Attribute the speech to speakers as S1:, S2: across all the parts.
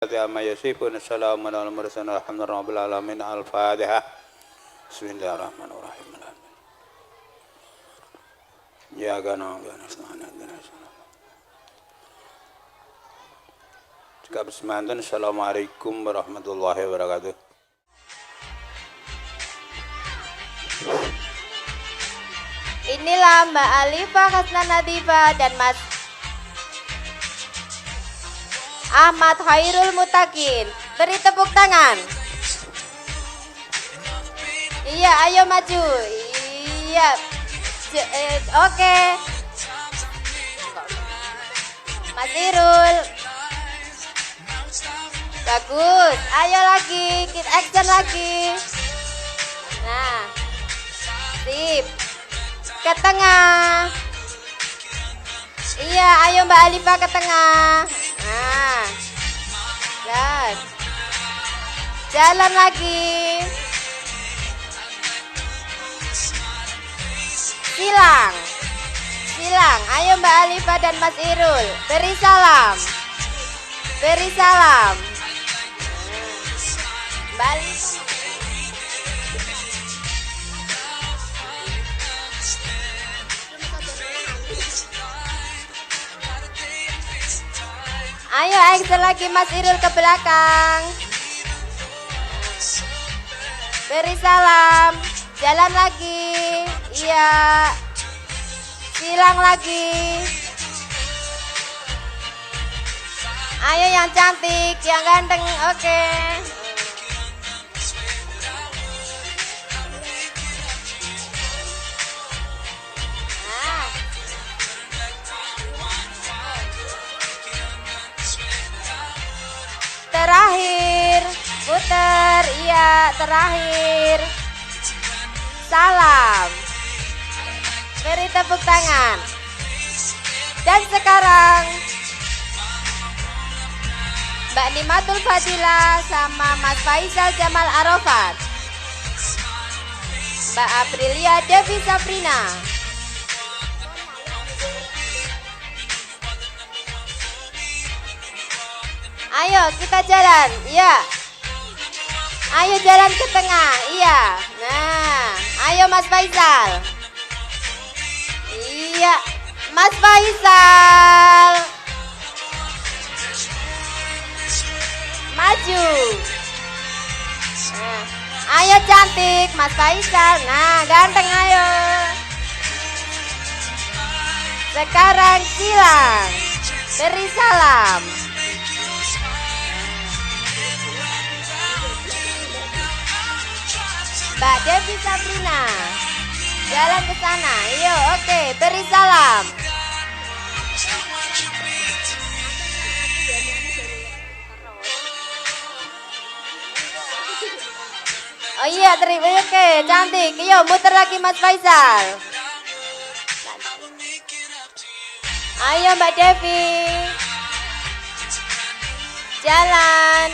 S1: amma yasifun assalamu ala mursalin alhamdulillahi rabbil alamin al-fatihah bismillahirrahmanirrahim ya gana Bismillahirrahmanirrahim assalamualaikum warahmatullahi wabarakatuh.
S2: Inilah Mbak Alifah Hasna Nadifa dan Mas Ahmad Khairul Mutakin. Beri tepuk tangan. Iya, ayo maju. Iya. Oke. Mas Irul. Bagus. Ayo lagi, kita action lagi. Nah. Sip. Ke tengah. Iya, ayo Mbak Alifah ke tengah. Nah, jalan lagi. Silang. Ayo Mbak Alifah dan Mas Irul. Beri salam. Mbak Alifah. Ayo action lagi Mas Irul ke belakang. Beri salam. Jalan lagi. Iya. Silang lagi. Ayo yang cantik, yang ganteng. Oke. Terakhir, puter, iya, terakhir. Salam. Beri tepuk tangan. Dan sekarang Mbak Nimatul Fadila sama Mas Faisal Jamal Arafat, Mbak Aprilia Devi Sabrina. Ayo kita jalan, iya. Ayo jalan ke tengah, iya. Nah, ayo Mas Faisal. Iya, Mas Faisal. Maju. Nah, ayo cantik Mas Faisal. Nah, ganteng ayo. Sekarang silang. Beri salam. Mbak Devi Sabrina, jalan ke sana. Yo, oke, beri salam. Oh iya, terima oke, cantik. Yo, muter lagi Mas Faisal. Ayo Mbak Devi, jalan.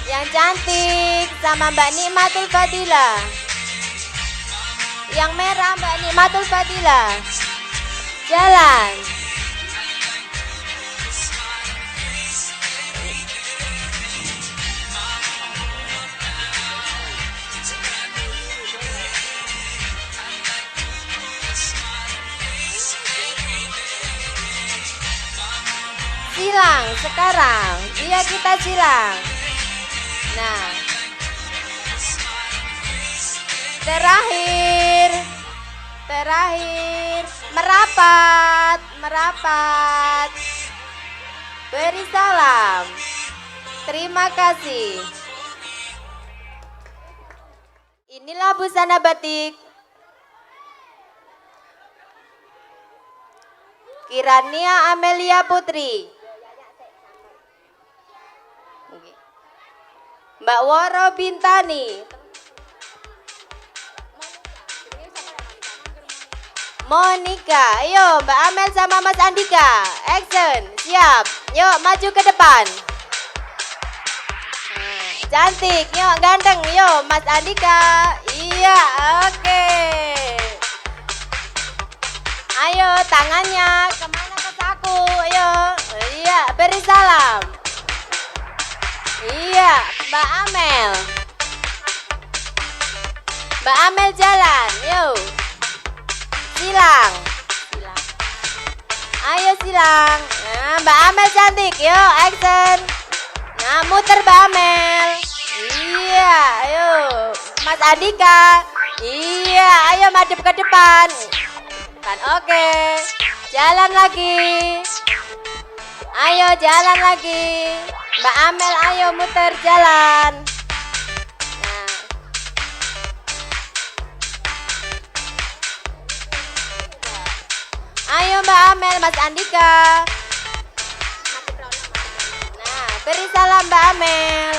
S2: Yang cantik sama Mbak Nikmatul Fadila. Yang merah Mbak Nikmatul Fadila. Jalan. Silang sekarang. Iya, kita silang. Nah, terakhir, merapat, beri salam, terima kasih. Inilah busana batik Kirania Amelia Putri, Mbak Woro Bintani, Monica. Ayo Mbak Amel sama Mas Andika. Action, siap. Yuk maju ke depan. Cantik, yuk ganteng. Yuk Mas Andika. Iya, oke. Ayo tangannya kemana ke saku. Ayo. Iya, beri salam. Mbak Amel. Mbak Amel jalan, yuk. Silang. Ayo silang. Nah, Mbak Amel cantik, yuk action. Nah, muter Mbak Amel. Iya, ayo. Mas Andika. Iya, ayo madep ke depan. Kan oke. Jalan lagi. Ayo jalan lagi. Mbak Amel ayo muter jalan. Nah. Ayo Mbak Amel, Mas Andika. Nah, beri salam Mbak Amel.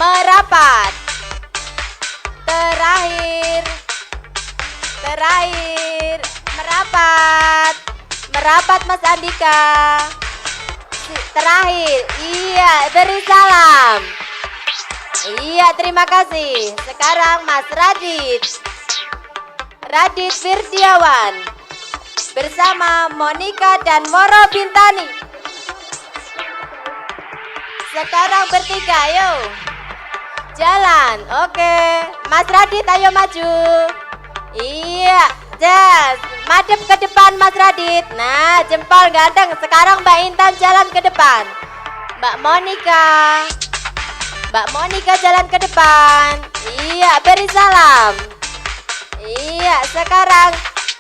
S2: Merapat. Terakhir. Merapat. Merapat Mas Andika. Terakhir. Iya, beri salam. Iya, terima kasih. Sekarang Mas Radit. Radit Firdiawan bersama Monica dan Woro Bintani. Sekarang bertiga, yuk. Jalan, oke. Mas Radit ayo maju. Iya, jas. Madep ke depan Mas Radit. Nah, jempol ganteng. Sekarang Mbak Intan jalan ke depan. Mbak Monica jalan ke depan. Iya, beri salam. Iya, sekarang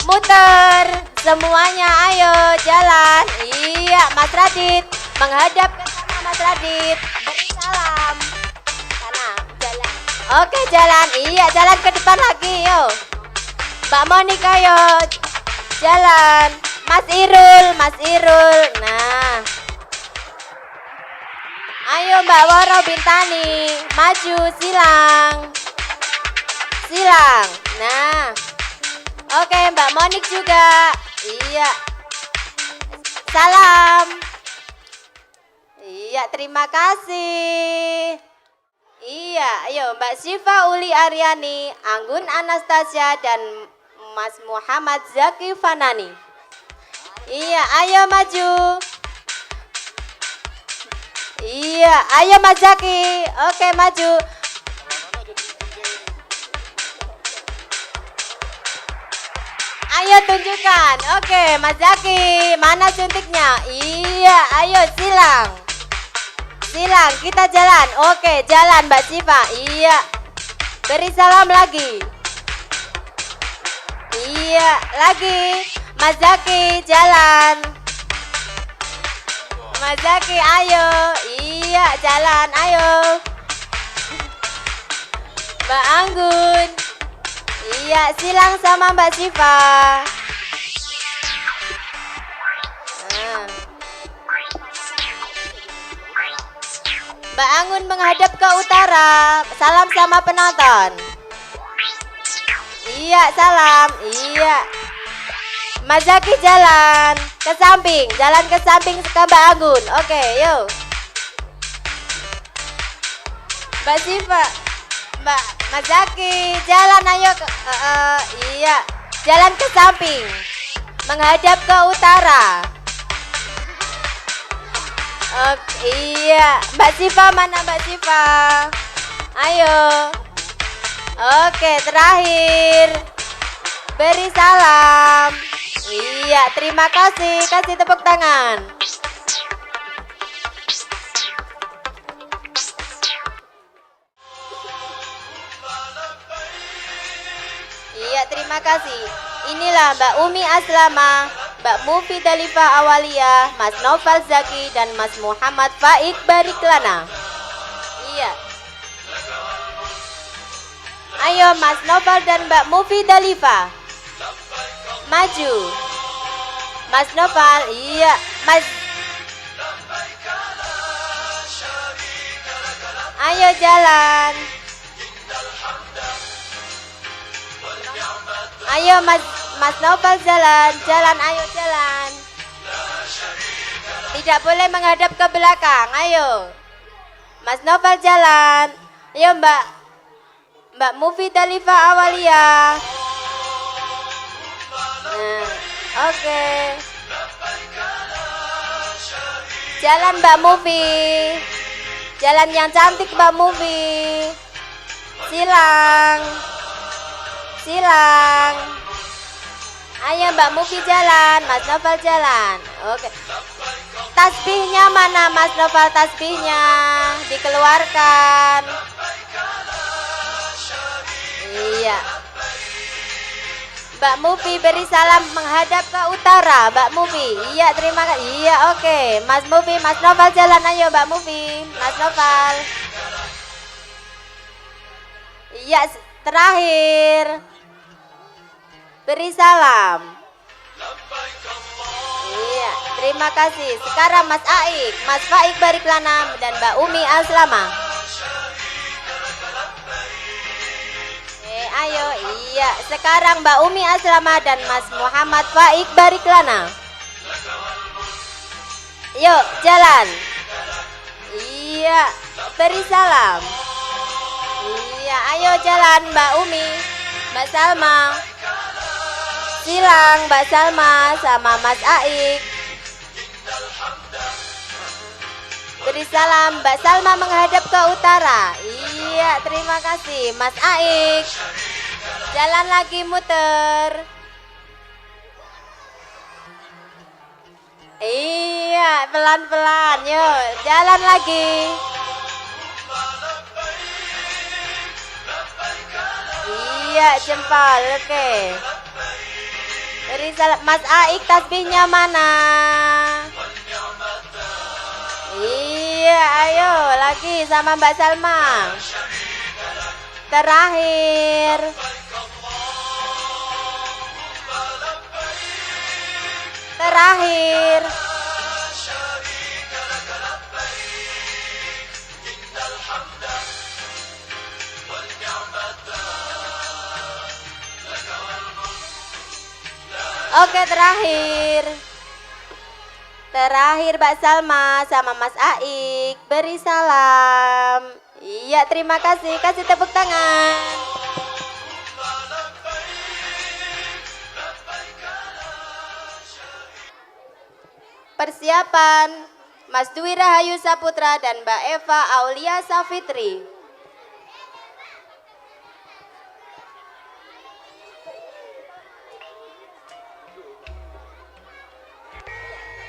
S2: muter. Semuanya ayo jalan. Iya, Mas Radit menghadap ke sana Mas Radit. Beri salam. Sana, jalan. Oke, jalan. Iya, jalan ke depan lagi, yuk. Mbak Monica yuk. Jalan. Mas Irul. Nah. Ayo Mbak Woro Bintani, maju silang. Nah. Oke, Mbak Monik juga. Iya. Salam. Iya, terima kasih. Iya, ayo Mbak Syifa Uli Aryani, Anggun Anastasia dan Mas Muhammad Zaki Fanani. Iya, ayo maju. Iya, ayo Mas Zaki. Oke, maju. Ayo tunjukkan. Oke, Mas Zaki, mana suntiknya? Iya, ayo silang. Kita jalan. Oke, jalan Mbak Syifa. Iya. Beri salam lagi. Iya, lagi. Mas Zaki jalan. Mas Zaki ayo. Iya, jalan ayo. Mbak Anggun. Iya, silang sama Mbak Syifa. Nah. Mbak Anggun menghadap ke utara. Salam sama penonton. Iya, salam. Iya. Mas Zaki jalan ke samping. Jalan ke samping ke Mbak Anggun. Oke, yuk. Mbak Syifa. Mas Zaki jalan ayo ke, iya. Jalan ke samping. Menghadap ke utara. Oke, iya. Mbak Syifa mana Mbak Syifa? Ayo. Oke, terakhir. Beri salam. Iya, terima kasih. Kasih tepuk tangan. Iya, terima kasih. Inilah Mbak Umi Aslama, Mbak Mufi Dalifa Awalia, Mas Noval Zaki, dan Mas Muhammad Faik Bariklana. Iya. Ayo Mas Noval dan Mbak Mufi Dalifa. Maju. Mas Noval, iya. Mas. Ayo jalan. Ayo Mas Noval jalan. Ayo jalan. Tidak boleh menghadap ke belakang. Ayo. Mas Noval jalan. Ayo Mbak Mufi Dalifa Awalia. Nah, oke. Jalan Mbak Mufi. Jalan yang cantik Mbak Mufi. Silang. Silang. Ayo Mbak Mufi jalan, Mas Novel jalan. Oke. Tasbihnya mana Mas Novel, tasbihnya? Dikeluarkan. Iya. Mbak Mufi beri salam menghadap ke utara, Mbak Mufi. Iya, terima kasih. Iya, oke. Mas Mufi, Mas Novel jalan, ayo Mbak Mufi. Mas Novel. Iya, terakhir. Beri salam. Iya, terima kasih. Sekarang Mas Aik, Mas Faik Bariklana dan Mbak Umi Aslama. Ayo, iya. Sekarang Mbak Umi Aslama dan Mas Muhammad Faik Bariklana. Yuk, jalan. Iya, beri salam. Iya, ayo jalan Mbak Umi, Mbak Salma. Silang Mbak Salma sama Mas Aik. Beri salam Mbak Salma menghadap ke utara. Iya, terima kasih Mas Aik. Jalan lagi muter. Iya, pelan-pelan. Yuk, jalan lagi. Iya, jempol. Oke. Beri salam Mas Aik, tasbihnya mana? Iya, ayo lagi sama Mbak Salma. Terakhir. Terakhir. Oke, terakhir. Terakhir Mbak Salma sama Mas Aik. Beri salam. Iya, terima kasih. Kasih tepuk tangan. Persiapan Mas Dwi Rahayu Saputra dan Mbak Eva Aulia Safitri.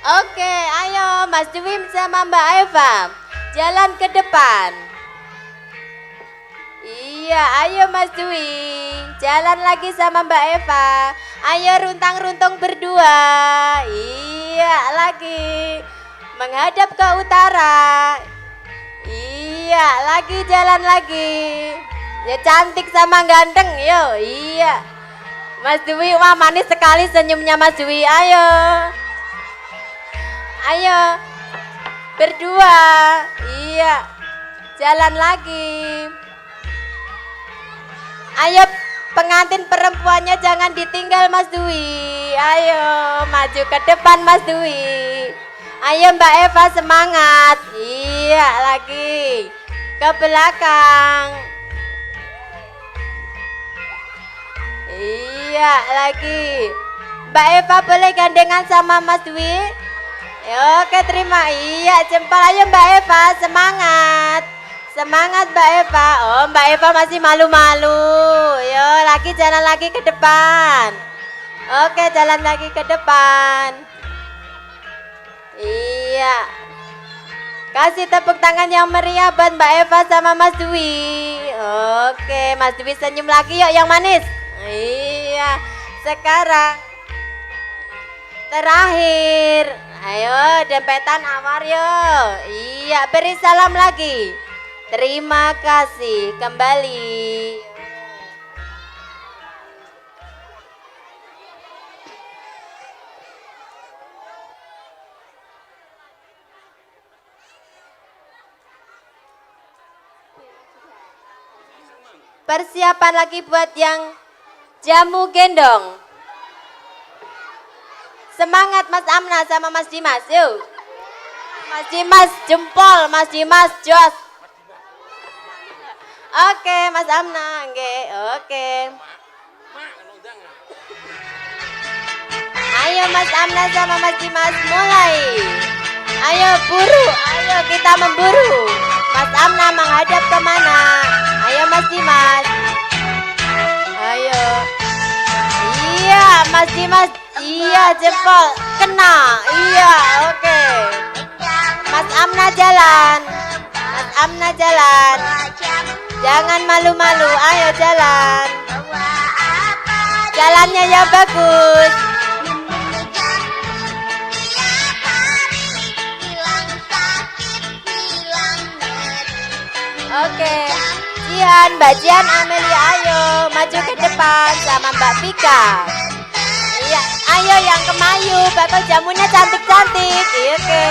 S2: Oke, ayo Mas Dwi sama Mbak Eva jalan ke depan. Iya, ayo Mas Dwi jalan lagi sama Mbak Eva. Ayo runtang-runtung berdua. Iya, lagi menghadap ke utara. Iya, lagi jalan lagi. Ya cantik sama ganteng, yo. Iya, Mas Dwi, wah manis sekali senyumnya Mas Dwi. Ayo. Ayo, berdua. Iya, jalan lagi. Ayo, pengantin perempuannya jangan ditinggal Mas Dwi. Ayo, maju ke depan Mas Dwi. Ayo Mbak Eva semangat. Iya, lagi. Ke belakang. Iya, lagi. Mbak Eva boleh gandengan sama Mas Dwi? Oke, terima. Iya, jempol. Ayo Mbak Eva, semangat. Semangat Mbak Eva. Oh, Mbak Eva masih malu-malu. Yo, lagi jalan lagi ke depan. Oke, jalan lagi ke depan. Iya. Kasih tepuk tangan yang meriah buat Mbak Eva sama Mas Dwi. Oke, Mas Dwi senyum lagi yuk yang manis. Iya. Sekarang terakhir. Ayo dempetan amar yuk. Iya, beri salam lagi. Terima kasih kembali. Persiapan lagi buat yang jamu gendong. Semangat Mas Amna sama Mas Dimas, yuk. Mas Dimas jempol, Mas Dimas jos. Oke, Mas Amna, oke. Ayo Mas Amna sama Mas Dimas mulai. Ayo buru, ayo kita memburu. Mas Amna menghadap kemana? Ayo Mas Dimas. Ayo. Iya Mas Dimas. Iya jempol kena. Iya oke. Mas Amna jalan. Mas Amna jalan. Jangan malu-malu. Ayo jalan. Jalannya yang bagus. Oke, Jihan, Mbak Jihan, Amelia, ayo maju ke depan sama Mbak Vika. Iya, ayo yang kemayu, bakal jamunya cantik-cantik. Oke.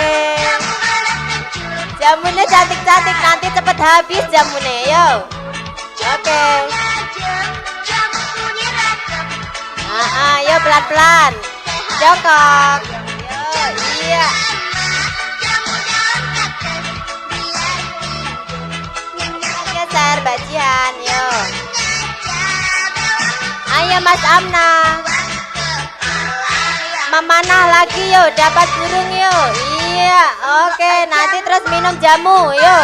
S2: Jamunya cantik-cantik, nanti cepet habis jamunya, yo. Oke. Ayo pelan-pelan. Jongkok. Yo, iya. Geser Mbak Jihan, yo. Ayo Mas Amna. Memanah lagi yo, dapat burung yo. Iya, oke, nanti terus minum jamu yo.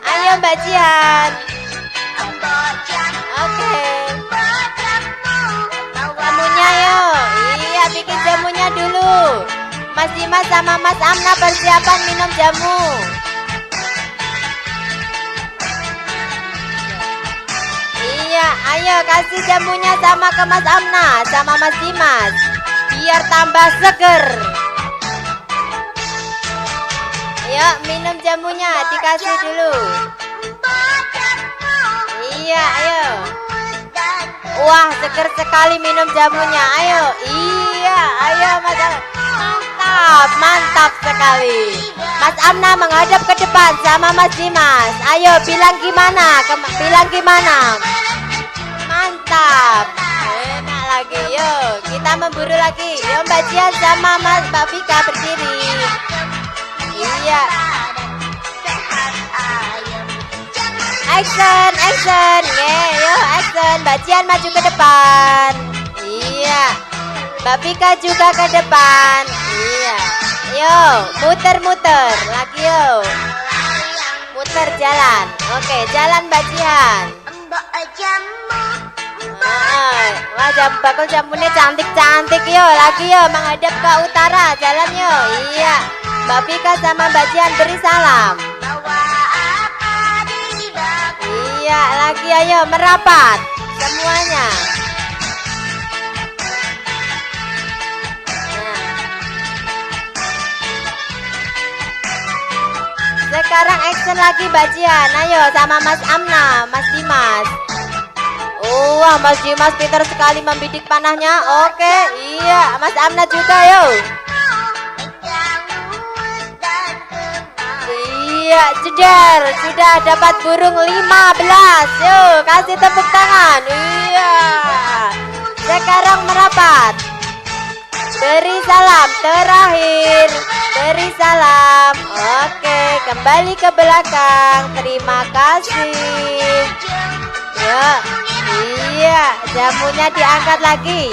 S2: Ayo Mbak Jihan. Oke. Jamunya yo. Iya, bikin jamunya dulu. Mas Dimas sama Mas Amna persiapan minum jamu. Iya, ayo kasih jamunya sama ke Mas Amna sama Mas Dimas biar tambah seger. Yuk minum jamunya, dikasih dulu. Iya, ayo. Wah, seger sekali minum jamunya. Ayo, iya, ayo Mas Amna. Mantap, mantap sekali. Mas Amna menghadap ke depan sama Mas Dimas. Ayo bilang gimana? Bilang gimana? Mantap. Enak lagi. Yuk, kita memburu lagi. Yuk Mbak Jihan sama Mbak Vika berdiri. Iya. Action, action. Yuk, action. Mbak Jihan maju ke depan. Iya. Mbak Vika juga ke depan. Iya. Yo, muter-muter. Lagi yo. Muter jalan. Oke, jalan Mbak Jihan. Wah, bakul jamunya cantik-cantik yo. Lagi yo, menghadap ke utara. Jalan yo. Iya. Mbak Vika sama Mbak Jihan beri salam. Iya, lagi ayo merapat semuanya. Sekarang action lagi Mbak Jihan. Ayo sama Mas Amna, Mas Dimas. Wah, Mas Dimas pintar sekali membidik panahnya. Oke, iya, Mas Amna juga yo. Iya, jedar, sudah dapat burung 15. Yuk, kasih tepuk tangan. Iya. Sekarang merapat. Beri salam terakhir. Beri salam. Oke, kembali ke belakang. Terima kasih. Ya, iya, jamunya diangkat lagi.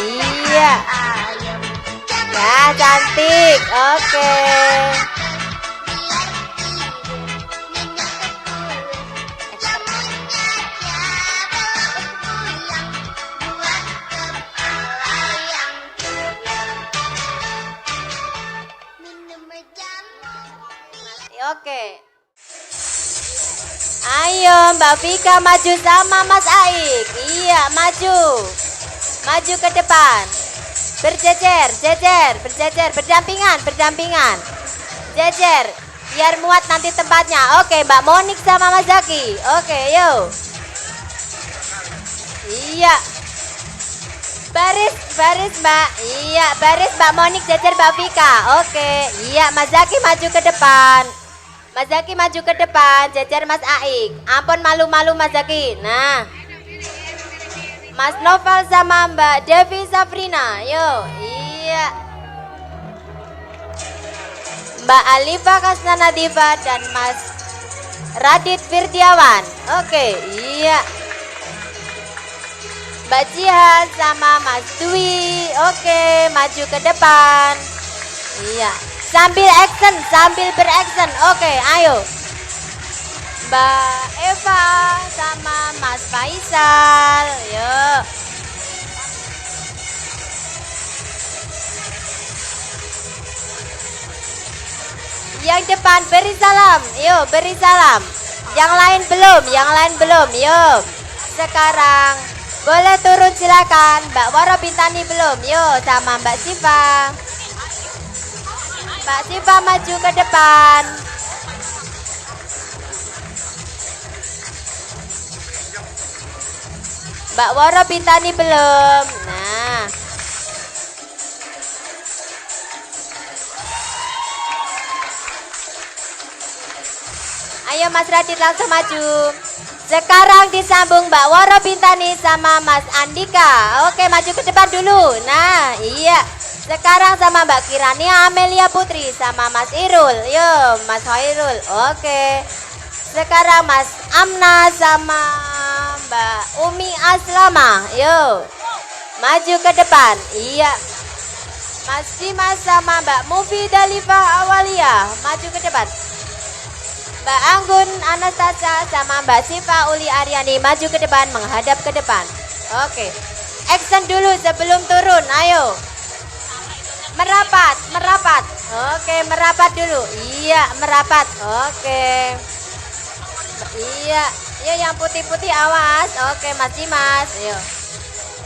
S2: Iya. Ya, cantik. Oke. Oke. Ayo Mbak Vika maju sama Mas Aik. Iya, maju. Maju ke depan. Berjejer, jejer, berjejer, berdampingan, berdampingan. Jejer, biar muat nanti tempatnya. Oke, Mbak Monik sama Mas Zaki. Oke, yuk. Iya. Baris, baris Mbak. Iya, baris Mbak Monik, jejer Mbak Vika. Oke, iya, Mas Zaki maju ke depan. Mas Zaki maju ke depan, jejer Mas Aik. Ampun malu-malu Mas Zaki. Nah, Mas Novel sama Mbak Devi Safrina. Yo, iya. Mbak Alifa Kasnana Diva dan Mas Radit Firdiawan. Oke, iya. Mbak Jihan sama Mas Dwi. Oke, maju ke depan. Iya. Sambil action, sambil beraction. Oke, ayo. Mbak Eva sama Mas Faisal. Yuk. Yang depan beri salam. Yuk, beri salam. Yang lain belum, yang lain belum. Yuk. Sekarang boleh turun silakan. Mbak Waro Bintani belum. Yuk, sama Mbak Siva. Mbak Siva maju ke depan. Mbak Waro Bintani belum. Nah. Ayo Mas Radit langsung maju. Sekarang disambung Mbak Waro Bintani sama Mas Andika. Oke, maju ke depan dulu. Nah, iya. Sekarang sama Mbak Kirani Amelia Putri sama Mas Irul. Yuk, Mas Hoirul. Oke. Sekarang Mas Amna sama Mbak Umi Aslama. Yuk. Maju ke depan. Iya. Mas Dimas sama Mbak Mufi Dalifah Awalia. Maju ke depan. Mbak Anggun Anastasia sama Mbak Siva Uli Aryani maju ke depan, menghadap ke depan. Oke. Action dulu sebelum turun. Ayo. Merapat, merapat. Oke, merapat dulu. Iya, merapat. Oke. Iya, ya yang putih-putih awas. Oke, Mas Dimas. Ayo.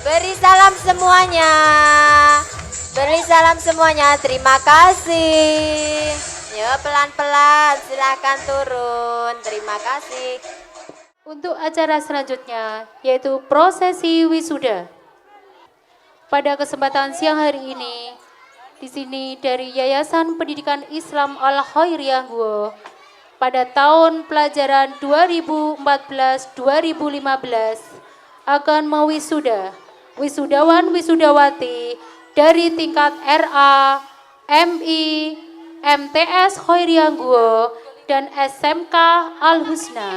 S2: Beri salam semuanya. Beri salam semuanya. Terima kasih. Yo, pelan-pelan. Silakan turun. Terima kasih.
S3: Untuk acara selanjutnya yaitu prosesi wisuda. Pada kesempatan siang hari ini, di sini dari Yayasan Pendidikan Islam Al-Khairiyah Guo pada tahun pelajaran 2014-2015 akan mewisuda wisudawan wisudawati dari tingkat RA, MI, MTS Khairiyah Guo dan SMK Al Husna.